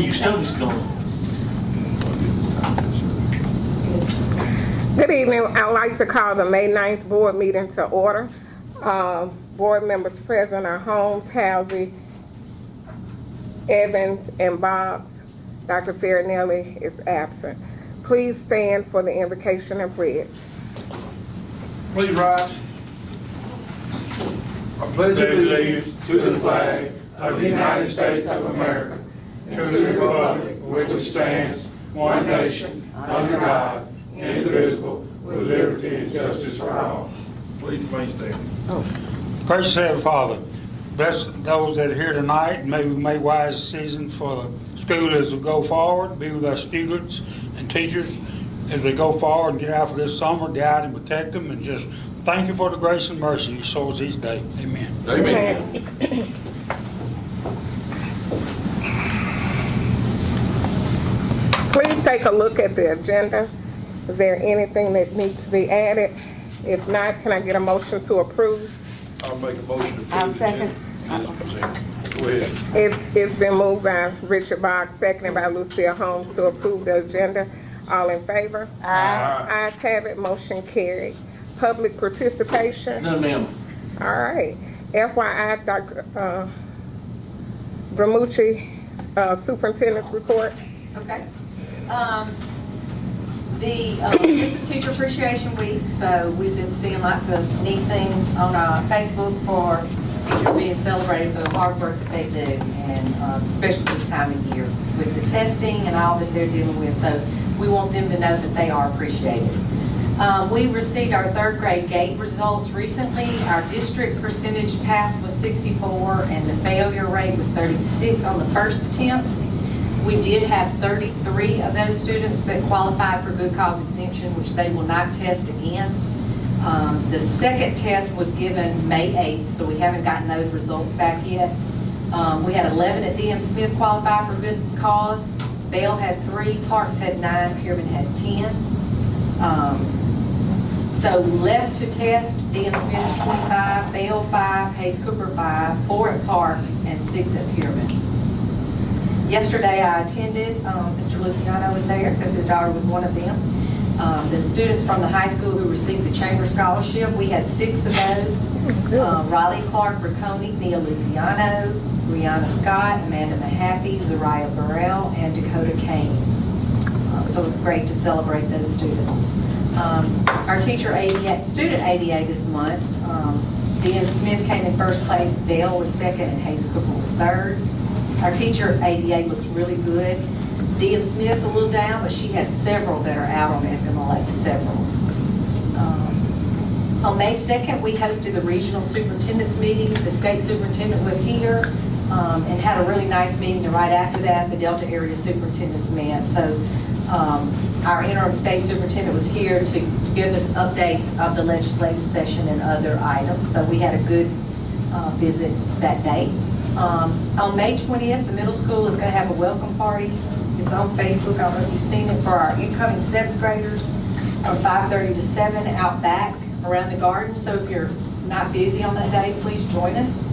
you students going? Good evening. I'd like to call the May 9th board meeting to order. Board members present are Holmes, Halsey, Evans, and Boggs. Dr. Farinelli is absent. Please stand for the invocation and prayer. Please rise. I pledge allegiance to the flag of the United States of America and to the republic for which it stands, one nation, under God, indivisible, with liberty and justice for all. Please remain standing. Gracious Heavenly Father, bless those that are here tonight, and may we make wise decisions for the school as we go forward. Be with our students and teachers as they go forward and get out for this summer. Guide and protect them, and just thank you for the grace and mercy you show us each day. Amen. Amen. Please take a look at the agenda. Is there anything that needs to be added? If not, can I get a motion to approve? I'll make a motion to approve. I'll second. Go ahead. It's been moved by Richard Boggs, seconded by Lucille Holmes to approve the agenda. All in favor? Aye. Ayes have it, motion carried. Public participation? No, ma'am. All right. FYI, Dr. Bramucci, Superintendent's report. Okay. This is Teacher Appreciation Week, so we've been seeing lots of neat things on Facebook for teachers being celebrated for the hard work that they do, and especially this time of year with the testing and all that they're dealing with. So we want them to know that they are appreciated. We received our third grade GATE results recently. Our district percentage pass was 64 and the failure rate was 36 on the first attempt. We did have 33 of those students that qualified for good cause exemption, which they will not test again. The second test was given May 8th, so we haven't gotten those results back yet. We had 11 at DM Smith qualify for good cause. Vale had 3, Parks had 9, Pierman had 10. So left to test, DM Smith 25, Vale 5, Hayes Cooper 5, 4 at Parks, and 6 at Pierman. Yesterday I attended, Mr. Luciano was there because his daughter was one of them. The students from the high school who received the Chamber Scholarship, we had 6 of those. Riley Clark Riccone, Mia Luciano, Brianna Scott, Amanda Mahaffey, Zariah Burrell, and Dakota Kane. So it's great to celebrate those students. Our teacher ADA, student ADA this month, DM Smith came in first place, Vale was second, and Hayes Cooper was third. Our teacher ADA looks really good. DM Smith's a little down, but she has several that are out on FMLA, several. On May 2nd, we hosted the regional superintendent's meeting. The state superintendent was here and had a really nice meeting. And right after that, the Delta area superintendents met. So our interim state superintendent was here to give us updates of the legislative session and other items. So we had a good visit that day. On May 20th, the middle school is going to have a welcome party. It's on Facebook. I don't know if you've seen it, for our incoming 7th graders from 5:30 to 7 out back around the garden. So if you're not busy on that day, please join us.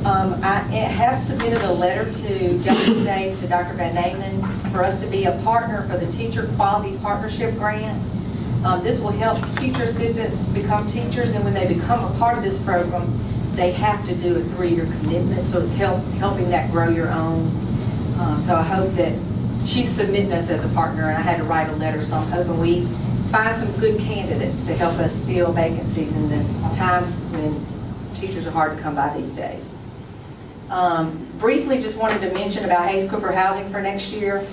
I have submitted a letter to Delta State, to Dr. Van Namen, for us to be a partner for the Teacher Quality Partnership Grant. This will help teacher assistants become teachers, and when they become a part of this program, they have to do a 3-year commitment, so it's helping that grow your own. So I hope that she's submitting us as a partner, and I had to write a letter, so I'm hoping we find some good candidates to help us fill vacancies in the times when teachers are hard to come by these days. Briefly, just wanted to mention about Hayes Cooper housing for next year.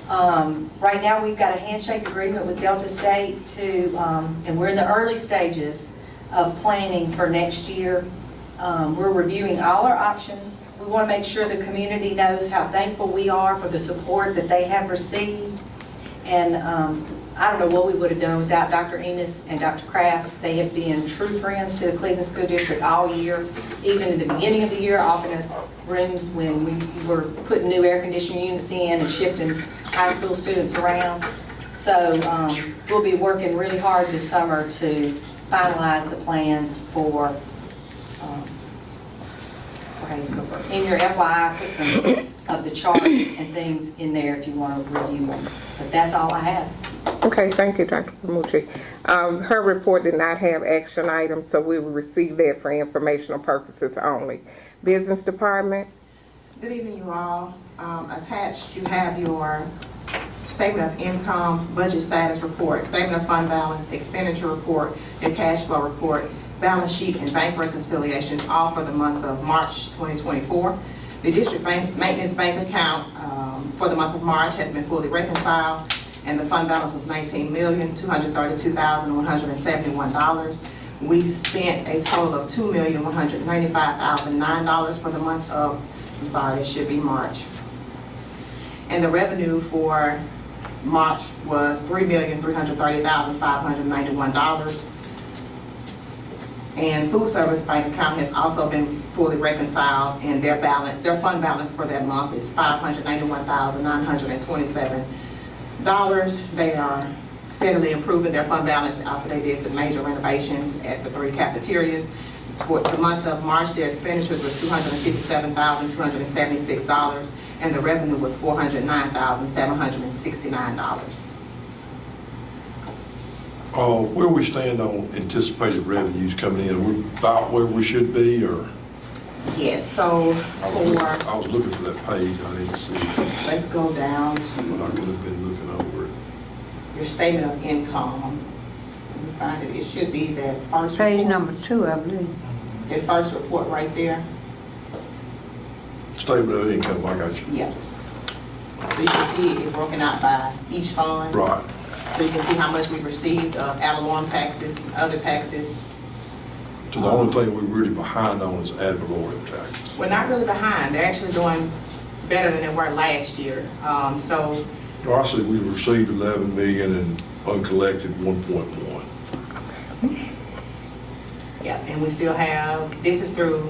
Right now, we've got a handshake agreement with Delta State and we're in the early stages of planning for next year. We're reviewing all our options. We want to make sure the community knows how thankful we are for the support that they have received. And I don't know what we would have done without Dr. Enos and Dr. Kraft. They have been true friends to the Cleveland School District all year. Even in the beginning of the year, offering us rooms when we were putting new air conditioning units in and shifting high school students around. So we'll be working really hard this summer to finalize the plans for Hayes Cooper. In your FYI, I put some of the charts and things in there if you want to review them. But that's all I have. Okay, thank you, Dr. Pamucci. Her report did not have action items, so we will receive that for informational purposes only. Business Department, Good evening, you all. Attached, you have your statement of income, budget status report, statement of fund balance, expenditure report, and cash flow report, balance sheet, and bank reconciliations, all for the month of March 2024. The district maintenance bank account for the month of March has been fully reconciled, and the fund balance was $19,232,171. We spent a total of $2,195,009 for the month of, I'm sorry, it should be March. And the revenue for March was $3,330,591. And food service bank account has also been fully reconciled, and their balance, their fund balance for that month is $591,927. They are steadily improving their fund balance after they did the major renovations at the 3 cafeterias. For the month of March, their expenditures were $257,276, and the revenue was $409,769. Where we stand on anticipated revenues coming in, we're about where we should be, or? Yes, so I was looking for that page, I didn't see it, let's go down but I to could have been looking over it. your statement of income. Let me find it. It should be that first Page report. number 2, I believe. That first report right there. Statement of income, I got you. Yeah. So you can see it broken out by each fund. Right. So you can see how much we received of ad valorem taxes and other taxes. So the only thing we're really behind on is ad valorem taxes. We're not really behind. They're actually doing better than they were last year. So Well, I see we received 11 million and uncollected 1.1. yeah, and we still have, this is through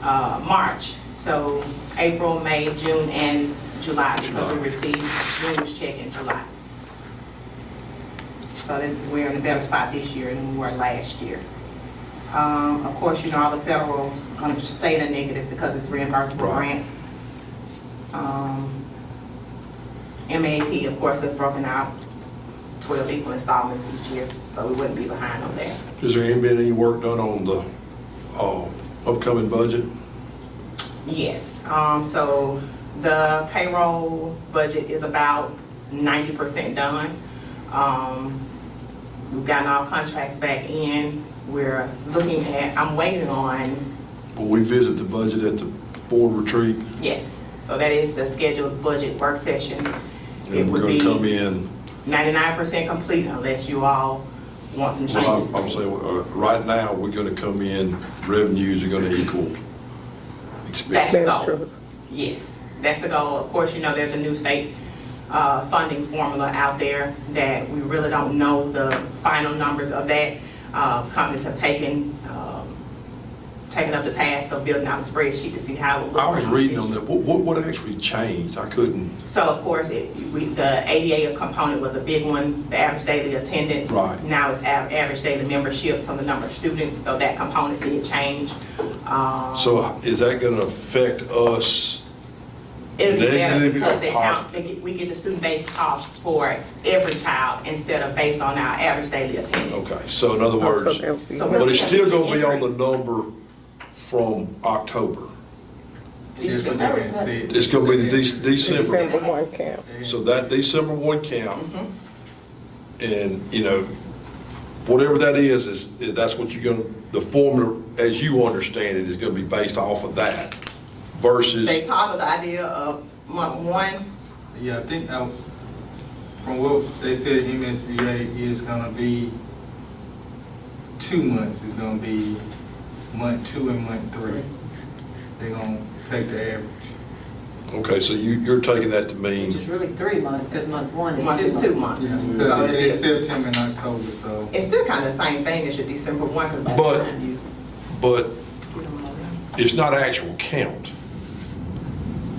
March. So April, May, June, and July, because we received June's check in July. So then we're in a better spot this year than we were last year. Of course, you know, all the federal's gonna stay in a negative because it's reimbursable Right. grants. MAP, of course, that's broken out 12 equal installments each year, so we wouldn't be behind on that. Has there been any work done on the upcoming budget? Yes, so the payroll budget is about 90% done. We've gotten all contracts back in. We're looking at, I'm waiting on, Will we visit the budget at the board retreat? yes, so that is the scheduled budget work session. It And we're would gonna come be in, 99% complete unless you all want some well, changes. I'm saying, right now, we're gonna come in, revenues are gonna equal That's expenses. the That's goal. true. Yes, that's the goal. Of course, you know, there's a new state funding formula out there that we really don't know the final numbers of that. Companies have taken up the task of building out a spreadsheet to see how it would look. I was for each reading on district. that, what actually changed? I couldn't, So of course, the ADA component was a big one, the average daily attendance. Right. Now it's average daily membership, so the number of students, so that component did change. so is that gonna affect us? It'll be better Negative or because positive? we get the student-based cost for every child instead of based on our average daily attendance. Okay, so in other words, Also, there'll be- So but it's still gonna be on the Increase. number from October. Yes, but they can see it. It's gonna be the December. December 1 count. So that December 1 count, Mm-hmm. and, you know, whatever that is, that's what you're gonna, the formula, as you understand it, is gonna be based off of that versus, They talk of the idea of month 1, Yeah, I think from what they said, MSBA is gonna be 2 months, is gonna be month 2 and month 3. They're gonna take the average. okay, so you're taking that to mean, Which is really 3 months, because month 1 is 2 month months. is 2 months. Yeah, So because it is it's September and October, so. still kind of the same thing as your December 1, because by the But- time you but get them all in. it's not actual count.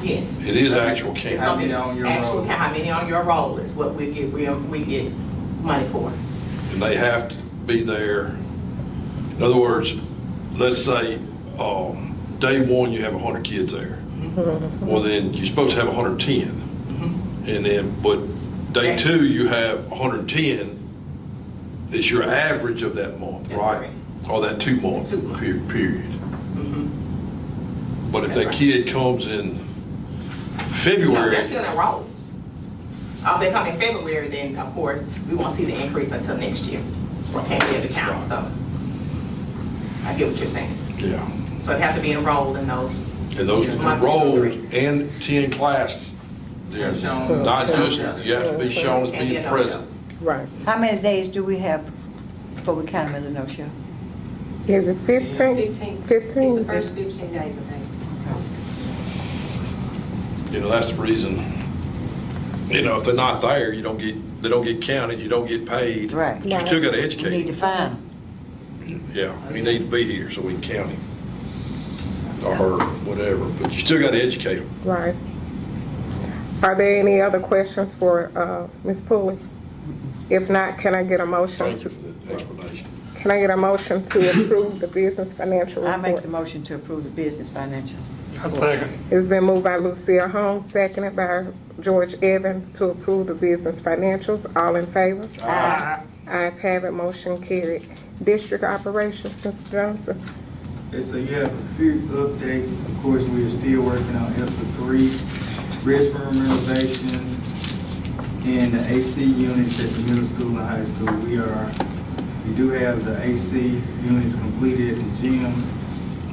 Yes. It is actual It's count. How gonna many be on your actual roll? count, how many on your roll is what we get money for. And they have to be there. In other words, let's say, day 1, you have 100 kids there. Well, then you're supposed to have 110. And then, but day Okay. 2, you have 110 is your average of that month, That's right? correct. Or that 2 month 2 months. period. But if That's that right. kid comes in No, February, they're still enrolled. If they come in February, then of course, we won't see the increase until next year. We can't be able to count, so. I get what you're saying. yeah. So they have to be enrolled in those. And those Month 2 or enrolled 3. and 10 class, they're Shown. not just, you have to be shown as Can't be being a no-show. present. Right. How many days do we have before we count them as a no-show? Is it 15? 15. It's 15? the first 15 days, I think. You know, that's the reason, you know, if they're not there, they don't get counted, you don't get paid. Right. You still gotta We need educate to them. find them. Yeah, he need to be here so we can count him. Or her, whatever, but you still gotta educate them. Right. Are there any other questions for Ms. Pulley? If not, can I get a motion? Thank you for the explanation. Can I get a motion to approve the business financial I make the report? motion to approve the business financial. A second. It's been moved by Lucille Holmes, seconded by George Evans to approve the business financials. All in favor? Aye. Ayes have it, motion carried. District operations, Mr. Johnson. Okay, so you have a few updates. Of course, we are still working on ESSA 3, restroom renovation, and the AC units at the middle school and high school. We do have the AC units completed at the gyms.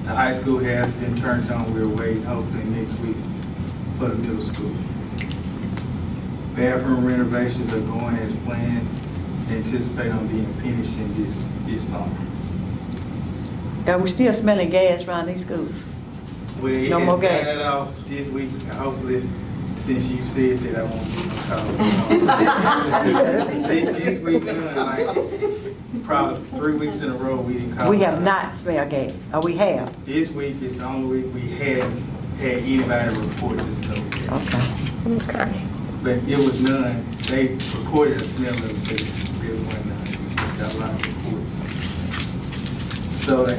The high school has been turned on. We're waiting hopefully next week for the middle school. Bathroom renovations are going as planned. Anticipate on being finished in this summer. Are we still smelling gas around these schools? We No more gas. got off this week, hopefully, since you said that, I won't get no calls. This week, like, probably 3 weeks in a row, we didn't call. We have not smelled gas, or we have? This week is the only week we hadn't had anybody report this smell of gas. Okay. Okay. But it was none. They reported a smell of it, there was none. We got a lot of reports. So the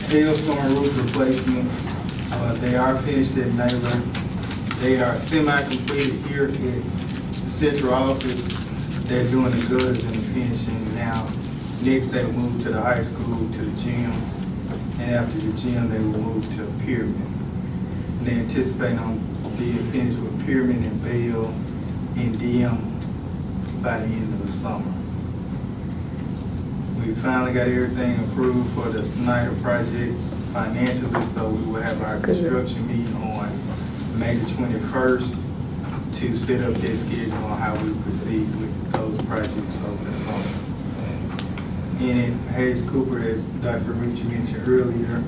hailstorm roof replacements, they are finished at Naylor. They are semi-completed here at the central office. They're doing the gutters and the finishing now. Next, they will move to the high school, to the gym. And after the gym, they will move to Pyramid. And they anticipate on being finished with Pyramid and Bell and DM by the end of the summer. We finally got everything approved for the Snyder projects financially, so we will have our construction meeting on May the 21st to set up that schedule on how we proceed with those projects over the summer. And at Hayes Cooper, as Dr. Ritchie mentioned earlier,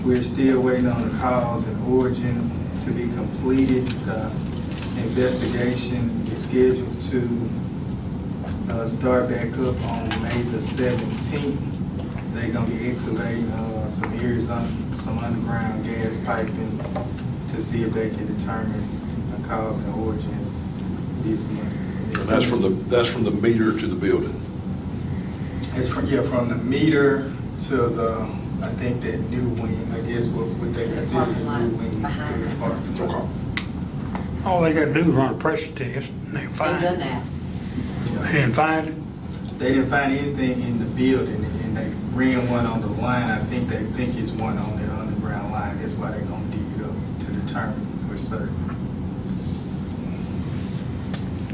we're still waiting on the cause and origin to be completed. The investigation is scheduled to start back up on May the 17th. They're gonna be excavating some areas on some underground gas piping to see if they can determine the cause and origin this month. And that's from the meter to the building. It's from the meter to the, I think that new wing, I guess what they consider parking the lot new wing. behind the it. parking lot. Okay. All they gotta do is run a pressure test and they They've find done it. that. They didn't find it. They didn't find anything in the building, and they ran one on the line. I think they think it's one on that underground line. That's why they're gonna dig it up to determine for certain.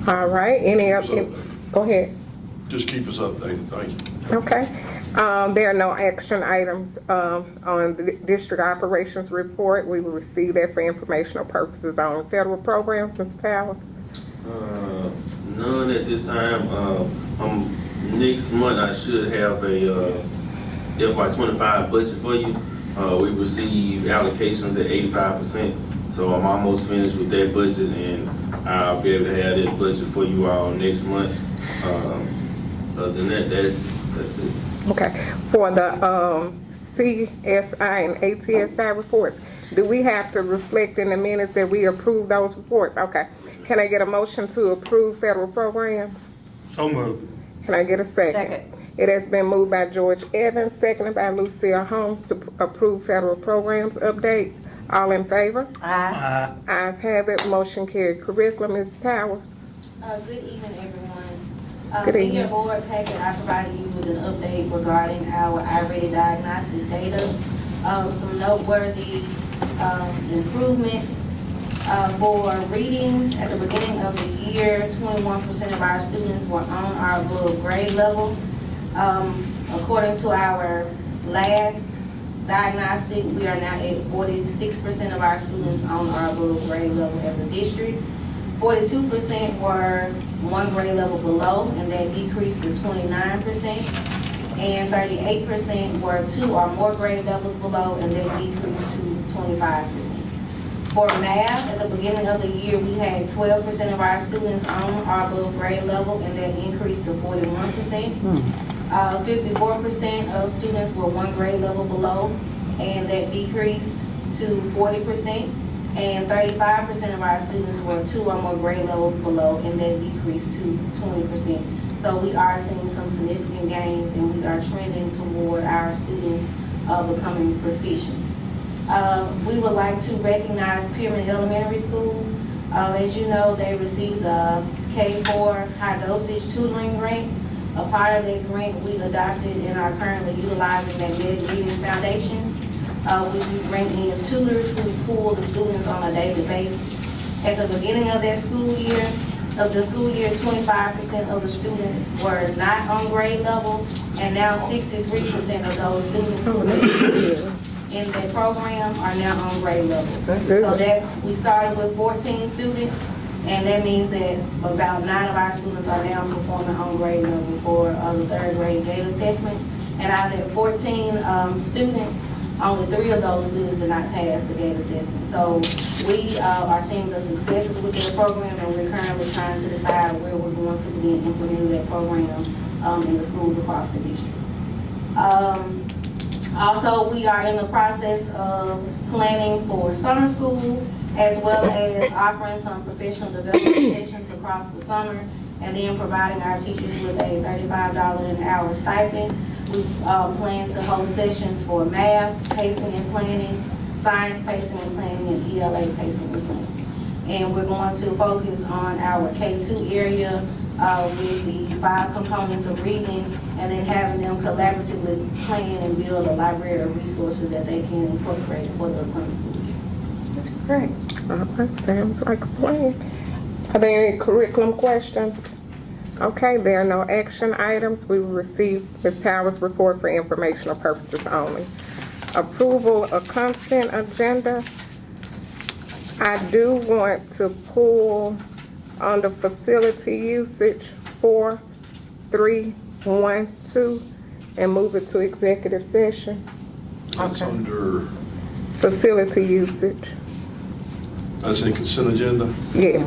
All right, any other, So- go ahead. Just keep us updated, thank you. Okay. There are no action items on the district operations report. We will receive that for informational purposes on federal programs, Mr. Tower. None at this time. Next month, I should have a FY25 budget for you. We received allocations at 85%, so I'm almost finished with that budget, and I'll be able to have that budget for you all next month. Other than that, that's it. Okay. For the CSI and ATSI reports, do we have to reflect in the minutes that we approve those reports? Okay. Can I get a motion to approve federal programs? So moved. Can I get a second? Second. It has been moved by George Evans, seconded by Lucille Holmes to approve federal programs update. All in favor? Aye. Ayes have it, motion carried. Curriculum, Ms. Towers. Good evening, everyone. Good In your evening. board packet, I provided you with an update regarding our iReady diagnostic data. Some noteworthy improvements. For reading, at the beginning of the year, 21% of our students were on or above grade level. According to our last diagnostic, we are now at 46% of our students on or above grade level as a district. 42% were one grade level below, and that decreased to 29%. And 38% were two or more grade levels below, and that decreased to 25%. For math, at the beginning of the year, we had 12% of our students on or above grade level, and that increased to 41%. 54% of students were one grade level below, and that decreased to 40%. And 35% of our students were two or more grade levels below, and that decreased to 20%. So we are seeing some significant gains, and we are trending toward our students becoming proficient. We would like to recognize Pyramid Elementary School. As you know, they received the K-4 high dosage tutoring grant. A part of that grant we adopted and are currently utilizing magnetic reading foundations. We bring in tutors who pull the students on a daily basis. At the beginning of that school year, 25% of the students were not on grade level, and now 63% of those students who were in that program are now on grade level. So that, we started with 14 students, and that means that about 9 of our students are now performing on grade level for the third grade gate assessment. And out of that 14 students, only 3 of those students did not pass the gate assessment. So we are seeing the successes with that program, and we're currently trying to decide where we're going to begin implementing that program in the schools across the district. Also, we are in the process of planning for summer school, as well as offering some professional development sessions across the summer, and then providing our teachers with a $35 an hour stipend. We plan to host sessions for math, pacing and planning, science pacing and planning, and ELA pacing and planning. And we're going to focus on our K-2 area with the 5 components of reading, and then having them collaboratively plan and build a library of resources that they can incorporate for the upcoming school year. Great. All right, sounds like a plan. Are there any curriculum questions? Okay, there are no action items. We will receive Ms. Towers' report for informational purposes only. Approval of consent agenda. I do want to pull under facility usage 4312 and move it to executive session. That's Okay. under, Facility usage. that's in consent agenda? Yes.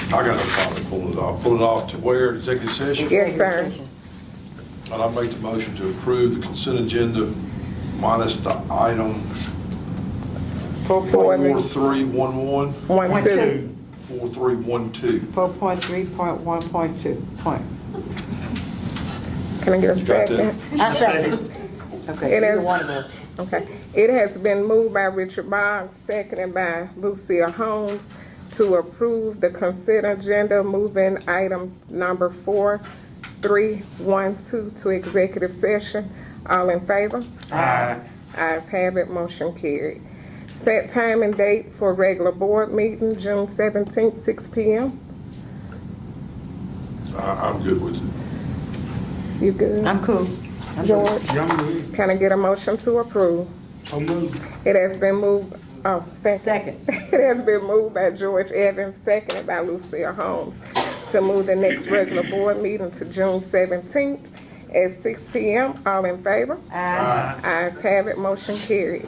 I got no problem pulling it off. Pull it off to where, executive session? Yes, sir. And I make the motion to approve the consent agenda minus the item 4311, 1-2. 4312. 4.3.1.2. Can I get a You got that? second? I second. Okay, It either is- one of them. Okay. It has been moved by Richard Boggs, seconded by Lucille Holmes, to approve the consent agenda, moving item number 4312 to executive session. All in favor? Aye. Ayes have it, motion carried. Set time and date for regular board meeting, June 17th, 6 p.m. I'm good with it. You good? I'm cool. George, Young, can I get a motion to approve? so moved. It has been moved, second. Second. It has been moved by George Evans, seconded by Lucille Holmes, to move the next regular board meeting to June 17th at 6 p.m. All in favor? Aye. Ayes have it, motion carried.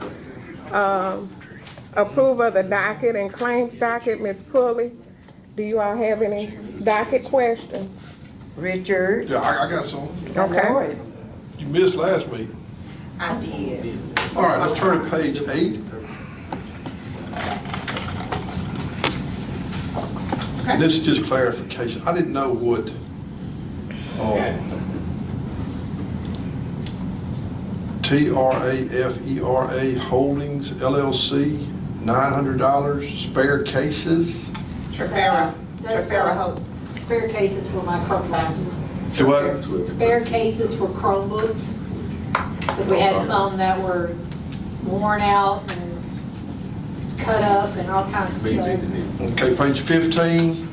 Approval of the docket and claims docket, Ms. Pulley. Do you all have any docket questions? Richard. Yeah, I got some. Okay. You missed last meeting. I did. All right, let's turn to page 8. And this is just clarification. I didn't know what, TRAFERA Holdings LLC, $900. Spare cases. Trafera, That's, Trafera Hope. spare cases for my Chromebooks. To what? Spare cases for Chromebooks. Because we had some that were worn out and cut up and all kinds of stuff. Okay, page 15.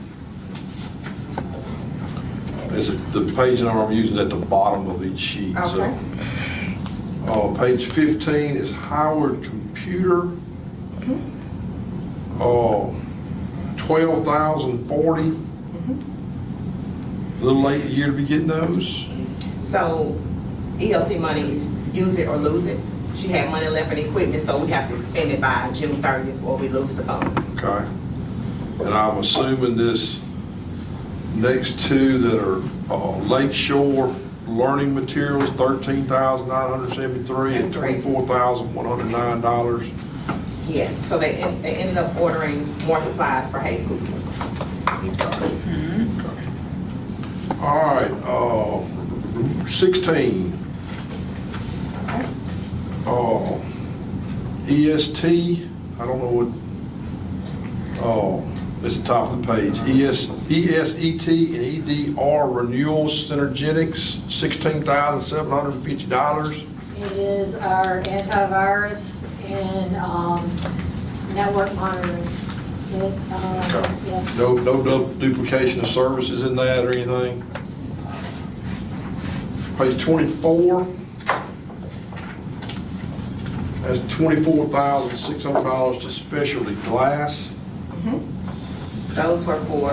Is the page number I'm using at the bottom of each sheet. So, page 15 is Howard Computer. $12,040. A little late in the year to be getting those. So ELC money is use it or lose it. She had money left in equipment, so we have to expend it by June 30th or we lose the funds. Okay. And I'm assuming this next two that are Lakeshore Learning Materials, $13,973 and $24,109. Yes, so they ended up ordering more supplies for high school. Okay. All right, 16. EST, I don't know what, it's the top of the page. ESET and EDR Renewal Synergetics, $16,750. It is our antivirus and network monitoring. Yes. No duplication of services in that or anything? Page 24. That's $24,600 to Specialty Glass. Those were for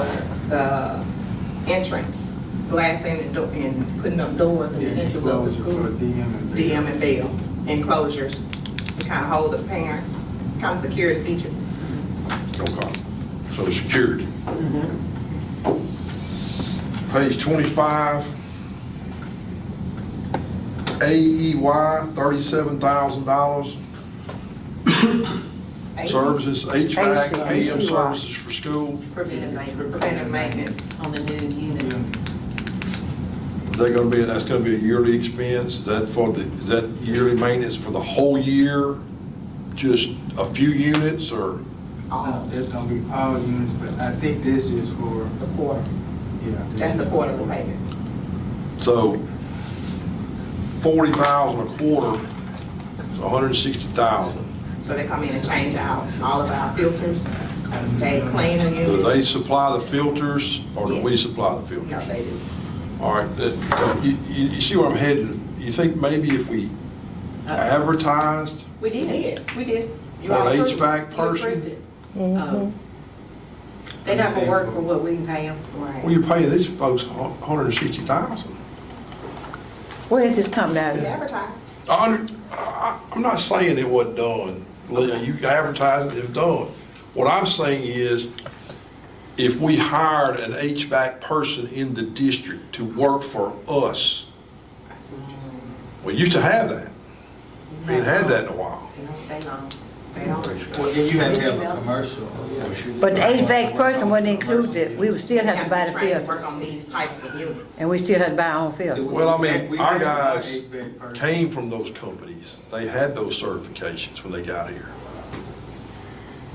the entrance, glass and putting up doors in the entrance of the school. DM and Bell enclosures to kind of hold the parents, kind of security feature. Okay, so security. Page 25. AEY, $37,000. AC, Services, HVAC, PM services for school. Preventive preventive maintenance. on the new units. Is that gonna be, that's gonna be a yearly expense? Is that is that yearly maintenance for the whole year? Just a few units or? No, that's gonna be all units, but I think this is for, The quarter, yeah. that's the quarterly payment. So 40,000 a quarter, so 160,000. So they come in and change out all of our filters, they clean the Do they units. supply the filters or do we Yes. supply the filters? No, they do. All right, you see where I'm heading? You think maybe if we advertised We did. You for all an approved- HVAC you approved person? it. They're not gonna work for what we can pay them. Well, Right. you're paying these folks 160,000. Where is this coming out We of? advertise. I'm not saying it wasn't done. You advertise it, it's done. What I'm saying is, if we hired an HVAC person in the district to work for us, we used to have that. We ain't had that in a while. They don't stay long. They don't. Well, then you have to have a commercial. But the HVAC person wasn't included, we would still have to buy the trained to filter, work on these types of units. and we still have to buy our own filter. Well, I mean, We our have guys HVAC person. came from those companies. They had those certifications when they got here.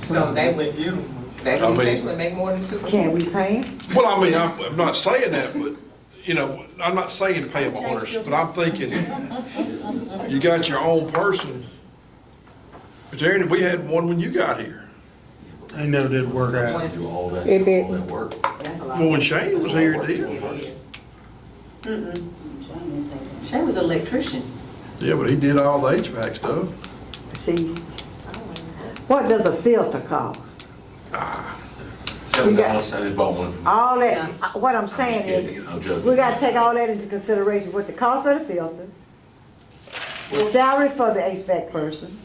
So they would Get 'em. They I mean- would essentially make more than super. Can we pay him? Well, I mean, I'm not saying that, but, you know, I'm not saying pay them 100, but I'm thinking, you got your own person. But Aaron, we had one when you got here. They never did work out. It did. That's a lot. Well, when Shane was here, it did. It is. Shane was an electrician. Yeah, but he did all the HVAC stuff. See, what does a filter cost? $7, I just bought one from. All that, what I'm saying is, I'm joking. we gotta take all that into consideration, what the cost of the filter, the salary for the HVAC person,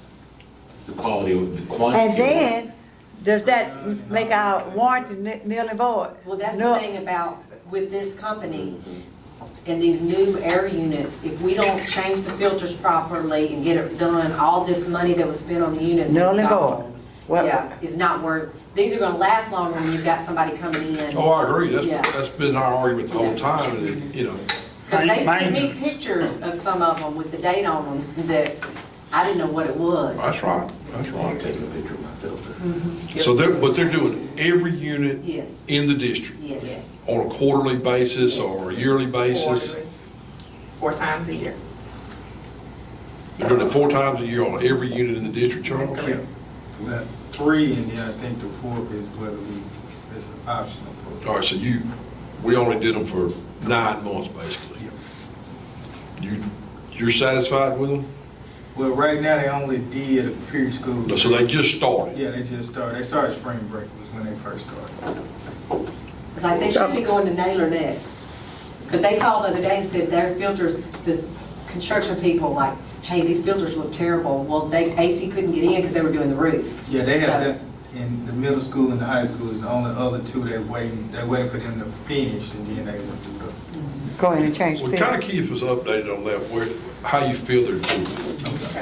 The quality, the quantity. and then, does that make our warranty nil and void? Well, that's the No. thing about, with this company and these new air units, if we don't change the filters properly and get it done, all this money that was spent on the units is Null and void. gone. Well- Yeah, it's not worth, these are gonna last longer when you've got somebody coming in. Oh, I agree. Yeah. That's been our argument the whole time, and, you know, Because they sent me Maintenance. pictures of some of them with the date on them that I didn't know what it was. That's right, that's right. Taking a picture of my filter. So they're doing every unit Yes, in the district yes. on a quarterly basis or a yearly basis? Quarterly, 4 times a year. They're doing it 4 times a year on every unit in the district, Charles? That's correct. Well, 3, and then I think the 4th is whether it's an optional program. All right, so we only did them for 9 months, basically. You're satisfied with them? Well, right now, they only did a pre-school. So they just started? Yeah, they just started. They started spring break was when they first started. Because I think she'll be going to Naylor next. Because they called the other day and said their filters, the construction people like, hey, these filters look terrible. Well, AC couldn't get in because they were doing the roof. Yeah, they have So- that in the middle school and the high school is the only other 2 they're waiting for them to finish and then they will do the. Go ahead and change the Well, kind of field. keep us updated on that, how you feel they're doing.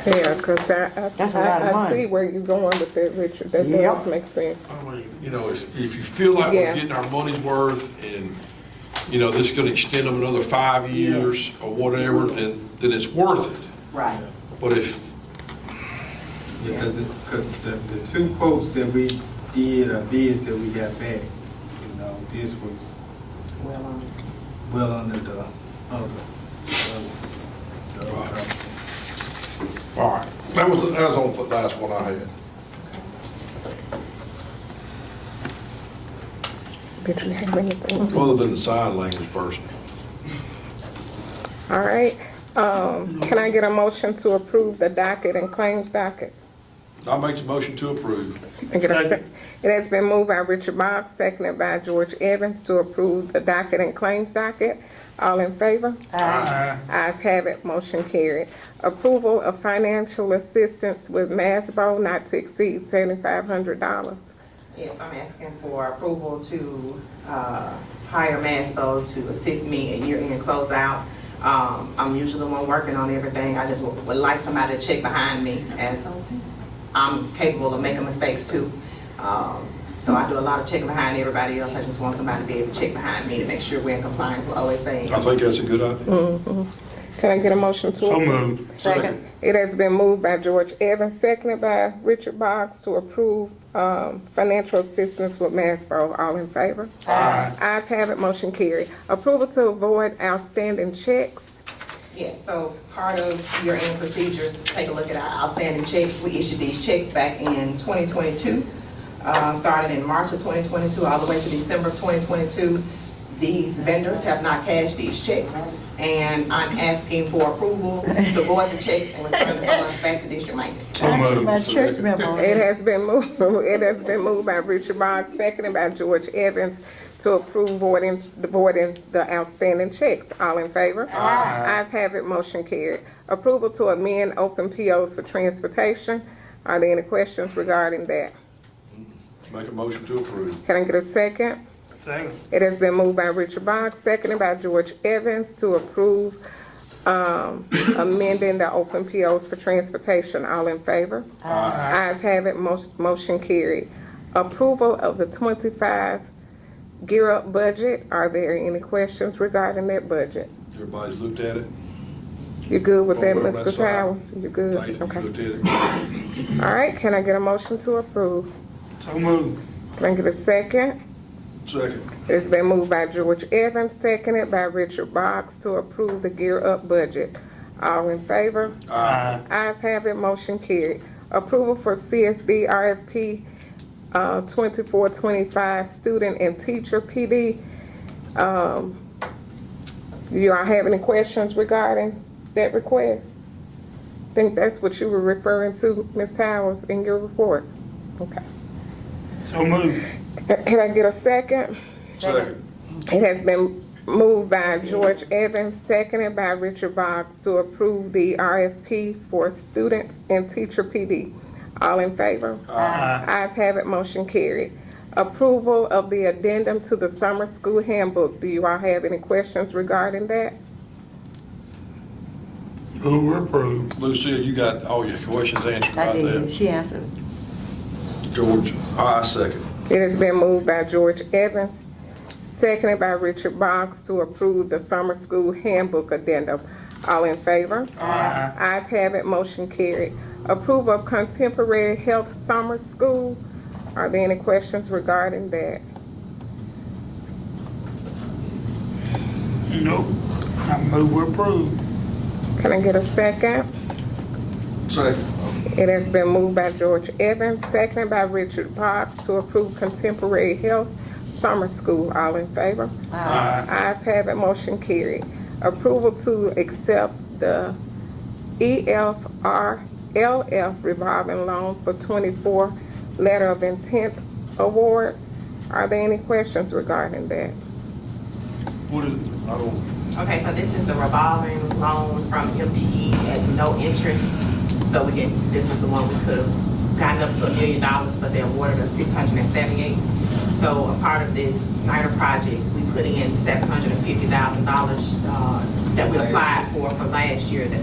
Yeah, because That's a lot of I money. see where you're going with that, Richard. That Yep. does make sense. I mean, if you feel like Yeah. we're getting our money's worth and, this is gonna extend them another 5 years or whatever, then it's worth it. Right. But if, Because the 2 quotes that we did, bids that we got back, this was well under the other. all right, that was on the last one I had. Did you have anything? Other than the sign language person. All right. Can I get a motion to approve the docket and claims docket? I make the motion to approve. Can I get a sec- It has been moved by Richard Boggs, seconded by George Evans to approve the docket and claims docket. All in favor? Aye. Ayes have it, motion carried. Approval of financial assistance with MASBO not to exceed $7,500. Yes, I'm asking for approval to hire Masco to assist me at year-end closeout. I'm usually the one working on everything. I just would like somebody to check behind me as I'm capable of making mistakes too. So I do a lot of checking behind everybody else. I just want somebody to be able to check behind me to make sure we're in compliance with OSA. I think that's a good idea. Can I get a motion to? So moved. Second. It has been moved by George Evans, seconded by Richard Boggs to approve financial assistance with MASBO. All in favor? Aye. Ayes have it, motion carried. Approval to avoid outstanding checks. Yes, so part of your end procedures, take a look at our outstanding checks. We issued these checks back in 2022, starting in March of 2022, all the way to December of 2022. These vendors have not cashed these checks, and I'm asking for approval to void the checks and return the funds back to district maintenance. So moved. My church member. It has been moved by Richard Boggs, seconded by George Evans to approve voiding the outstanding checks. All in favor? Ayes have it, motion carried. Approval to amend open POs for transportation. Are there any questions regarding that? Make a motion to approve. Can I get a second? Second. It has been moved by Richard Boggs, seconded by George Evans to approve amending the open POs for transportation. All in favor? Ayes have it, motion carried. Approval of the 25 Gear Up budget. Are there any questions regarding that budget? Everybody's looked at it? You good with that, Over on that Mr. side. Towers? You good? Nathan, you Okay. looked at it? All right, can I get a motion to approve? So moved. Can I get a second? Second. It's been moved by George Evans, seconded by Richard Boggs to approve the Gear Up budget. All in favor? Aye. Ayes have it, motion carried. Approval for CSD RFP 24-25 student and teacher PD. You all have any questions regarding that request? Think that's what you were referring to, Ms. Towers, in your report? Okay. So moved. Can I get a second? Second. It has been moved by George Evans, seconded by Richard Boggs to approve the RFP for student and teacher PD. All in favor? Aye. Ayes have it, motion carried. Approval of the addendum to the summer school handbook. Do you all have any questions regarding that? Move approved. Lucille, you got all your questions answered I about did, that? she answered. George, I second. It has been moved by George Evans, seconded by Richard Boggs to approve the summer school handbook addendum. All in favor? Aye. Ayes have it, motion carried. Approval of contemporary health summer school. Are there any questions regarding that? Nope. I move we approve. Can I get a second? Second. It has been moved by George Evans, seconded by Richard Boggs to approve contemporary health summer school. All in favor? Aye. Ayes have it, motion carried. Approval to accept the EFRLF revolving loan for 24 letter of intent award. Are there any questions regarding that? What is, I don't, Okay, so this is the revolving loan from MDE at no interest. So this is the one we could have gotten up to $1 million, but they awarded us 678. So a part of this Snyder project, we put in $750,000 that we applied for last year to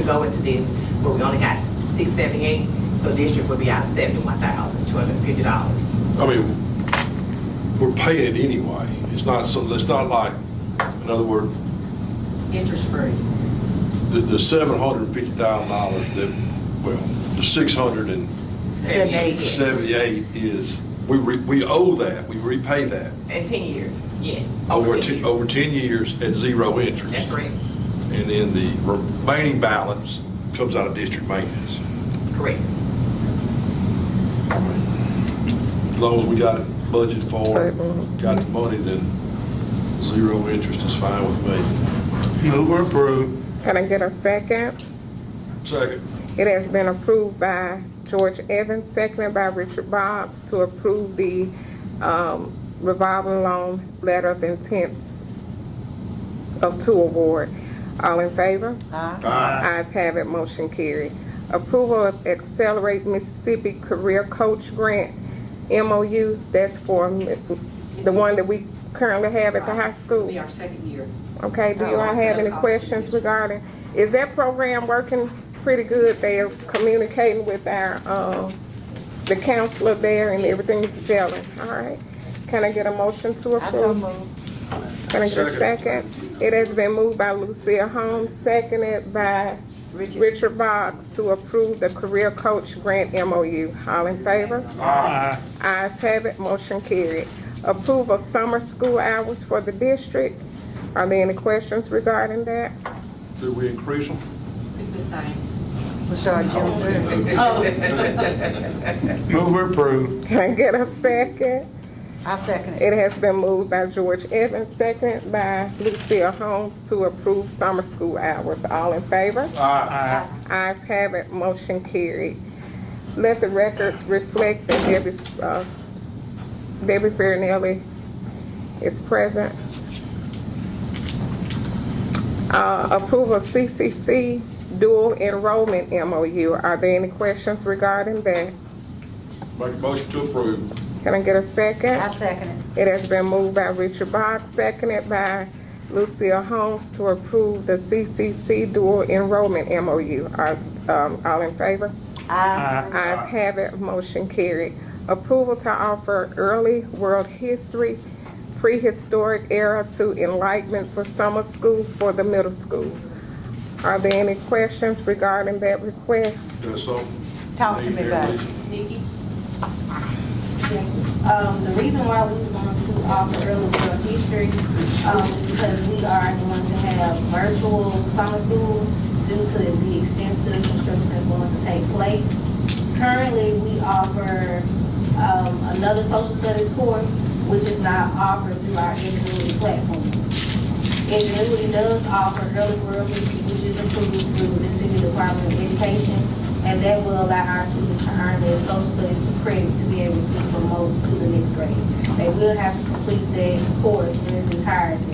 go into this, but we only got 678. So district would be out of $71,250. I mean, we're paying it anyway. It's not like, in other words, Interest free. the $750,000 that, well, the 678 is, we owe that, we repay that In 10 years, yes. over 10 years. over 10 years at zero interest. That's correct. And then the remaining balance comes out of district maintenance. Correct. As long as we got it budgeted for, Mhm. got the money, then zero interest is fine with me. Move we approve. Can I get a second? Second. It has been approved by George Evans, seconded by Richard Boggs to approve the revolving loan letter of intent to award. All in favor? Aye. Ayes have it, motion carried. Approval of Accelerate Mississippi Career Coach Grant, MOU, that's for the one that we currently have at the high This will school. be our second year. Okay, do you all have any questions regarding, is that program working pretty good? They are communicating with our, the counselor there and everything is gelling, all right? Can I get a motion to approve? Can I get a second? It has been moved by Lucille Holmes, seconded by Richard Boggs to approve the Career Coach Grant MOU. All in favor? Aye. Ayes have it, motion carried. Approval of summer school hours for the district. Are there any questions regarding that? Did we increase them? It's the same. Move we approve. Can I get a second? I second it. It has been moved by George Evans, seconded by Lucille Holmes to approve summer school hours. All in favor? Aye. Ayes have it, motion carried. Let the records reflect that Debbie Farinelli is present. Approval of CCC dual enrollment MOU. Are there any questions regarding that? Make a motion to approve. Can I get a second? I second it. It has been moved by Richard Boggs, seconded by Lucille Holmes to approve the CCC dual enrollment MOU. Are all in favor? Aye. Ayes have it, motion carried. Approval to offer early world history, prehistoric era to enlightenment for summer school for the middle school. Are there any questions regarding that request? Got something? Talk to me about it. Nikki? The reason why we want to offer early world history, because we are going to have virtual summer school due to the extensive instruction that's going to take place. Currently, we offer another social studies course, which is not offered through our Ingenuity platform. Ingenuity does offer early world history, which is approved through the Mississippi Department of Education, and that will allow our students to earn their social studies to credit to be able to promote to the next grade. They will have to complete that course in its entirety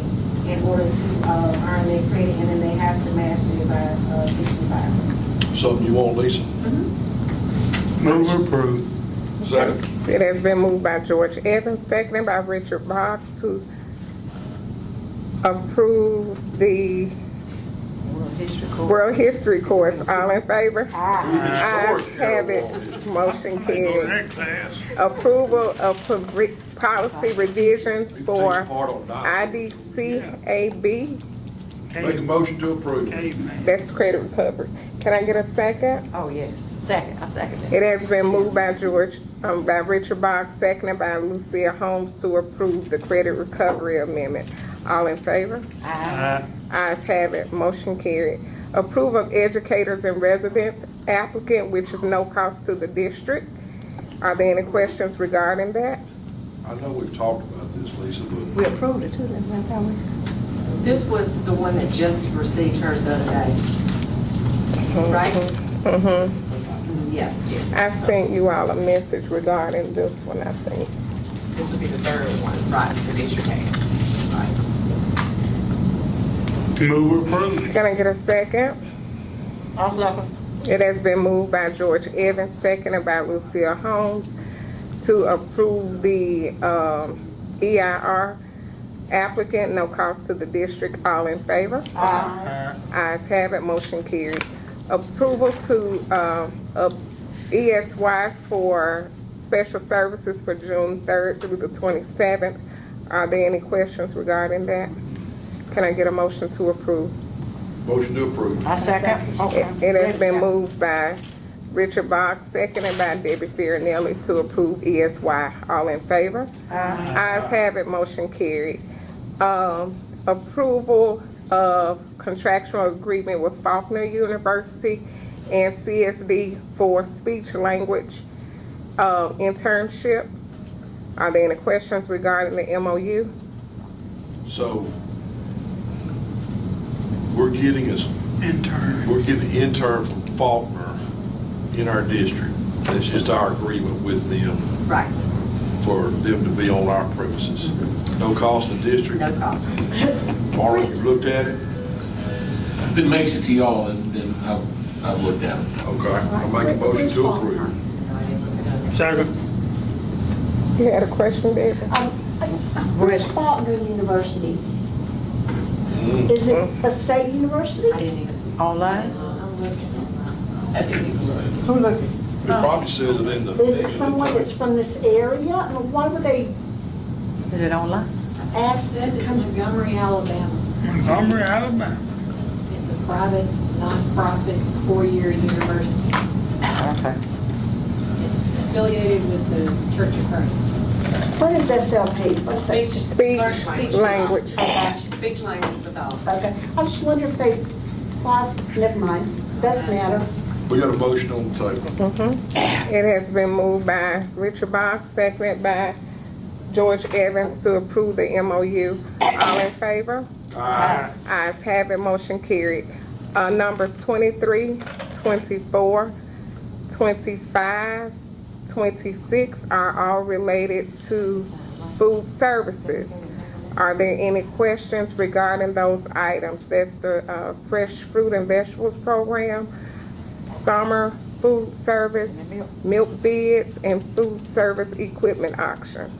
in order to earn their credit, and then they have to master it by 65. Something you want, Lisa? Move we approve. Second. It has been moved by George Evans, seconded by Richard Boggs to approve the World History course, all in favor? Aye. Ayes have it, motion Go to carried. that class. Approval of policy revisions for Part on that. IDCAB, Make a motion to approve. Caveman. that's credit recovery. Can I get a second? Oh, yes. Second, I second that. It has been moved by by Richard Boggs, seconded by Lucia Holmes to approve the credit recovery amendment. All in favor? Ayes have it, motion carried. Approval of educators and residents applicant, which is no cost to the district. Are there any questions regarding that? I know we've talked about this, Lisa, but We approved it too, didn't we? This was the one that just received hers the other day, right? Mm-hmm. Yeah, yes. I sent you all a message regarding this one, I think. This would be the third one, right, the district has. Move approved. Can I get a second? I'll second. It has been moved by George Evans, seconded by Lucille Holmes to approve the EIR applicant, no cost to the district. All in favor? Ayes have it, motion carried. Approval to of ESY for special services for June 3rd through the 27th. Are there any questions regarding that? Can I get a motion to approve? motion to approve. I second. It has been moved by Richard Boggs, seconded by Debbie Farinelli to approve ESY. All in favor? Ayes have it, motion carried. Approval of contractual agreement with Faulkner University and CSD for speech language internship. Are there any questions regarding the MOU? So we're getting an intern from Faulkner in our district. That's just our agreement with them Right, for them to be on our premises. No cost to the district. no cost. Marlon, you've looked at it? If it makes it to y'all, then I'll look at it. Okay, I'll make a motion to approve. Second. You had a question, Debbie? Where's Faulkner University? Mm. Is it a state university? I didn't even. Online? I'm looking. Who looking? It probably says it in the. Is it someone that's from this area? And why would they Is it online? ask Says to it's come? Montgomery, Alabama. Montgomery, Alabama. It's a private, non-profit, four-year university. Okay. It's affiliated with the Church of Christ. What is SLP? What is that? Speech. Speech language. I got you. Speech language pathology. Okay, I just wonder if they, well, never mind, doesn't matter. We got a motion on the table. It has been moved by Richard Boggs, seconded by George Evans to approve the MOU. All in favor? Aye. Ayes have it, motion carried. Numbers 23, 24, 25, 26 are all related to food services. Are there any questions regarding those items? That's the fresh fruit and vegetables program, summer food service, milk bids, and food service equipment auction.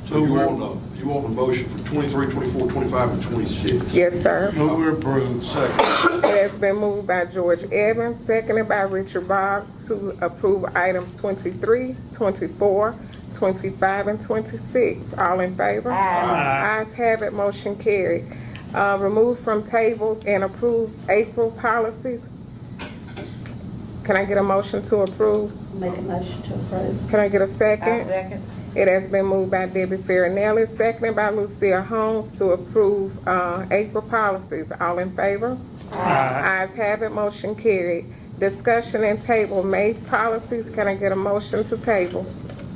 So you want a motion for 23, 24, 25, and 26? Yes, sir. Move approved. Second. It has been moved by George Evans, seconded by Richard Boggs to approve items 23, 24, 25, and 26. All in favor? Ayes have it, motion carried. Remove from table and approve April policies. Can I get a motion to approve? Make a motion to approve. Can I get a I second? second. It has been moved by Debbie Farinelli, seconded by Lucia Holmes to approve April policies. All in favor? Ayes have it, motion carried. Discussion and table May policies. Can I get a motion to table?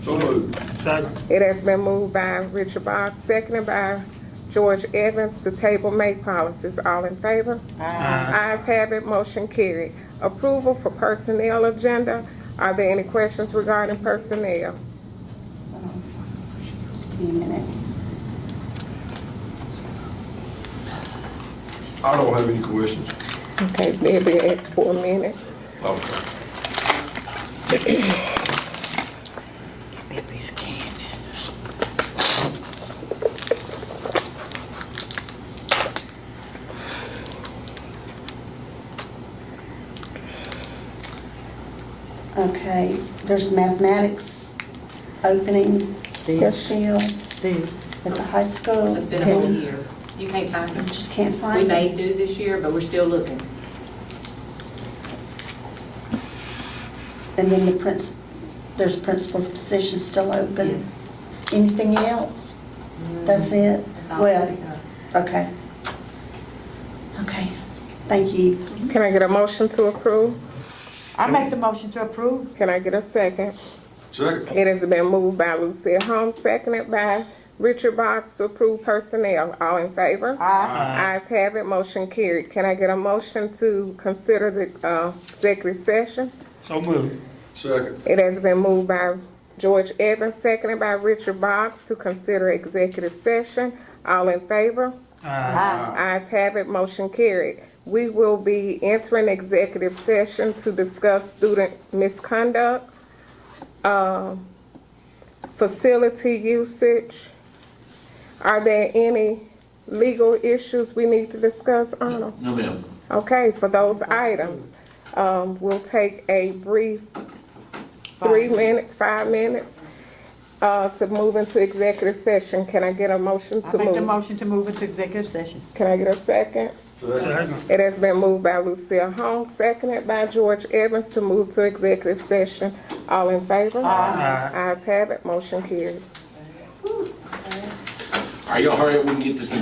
So moved. Second. It has been moved by Richard Boggs, seconded by George Evans to table May policies. All in favor? Ayes have it, motion carried. Approval for personnel agenda. Are there any questions regarding personnel? Just give me a minute. I don't have any questions. Okay, Debbie asked for a minute. Okay. Baby's candy. Okay, there's mathematics opening Steve. still Steve. at the high school. It's been a whole year. You can't find I them. just can't We find may it. do this year, but we're still looking. And then there's principal's position still open. Yes. Anything else? That's it? That's all Well, we got. okay. Okay, thank you. Can I get a motion to approve? I make the motion to approve. Can I get a second? Second. It has been moved by Lucille Holmes, seconded by Richard Box to approve personnel. All in favor? Aye. Ayes have it, motion carried. Can I get a motion to consider the executive session? So moved. Second. It has been moved by George Evans, seconded by Richard Box to consider executive session. All in favor? Aye. Ayes have it, motion carried. We will be entering executive session to discuss student misconduct, facility usage. Are there any legal issues we need to discuss, Arnold? No, ma'am. Okay, for those items, we'll take a brief 3 minutes, 5 minutes, to move into executive session. Can I get a motion I to make the move? motion to move into executive session. Can I get a second? Second. It has been moved by Lucille Holmes, seconded by George Evans to move to executive session. All in favor? Aye. Ayes have it, motion carried. All right, y'all hurry up, we can get this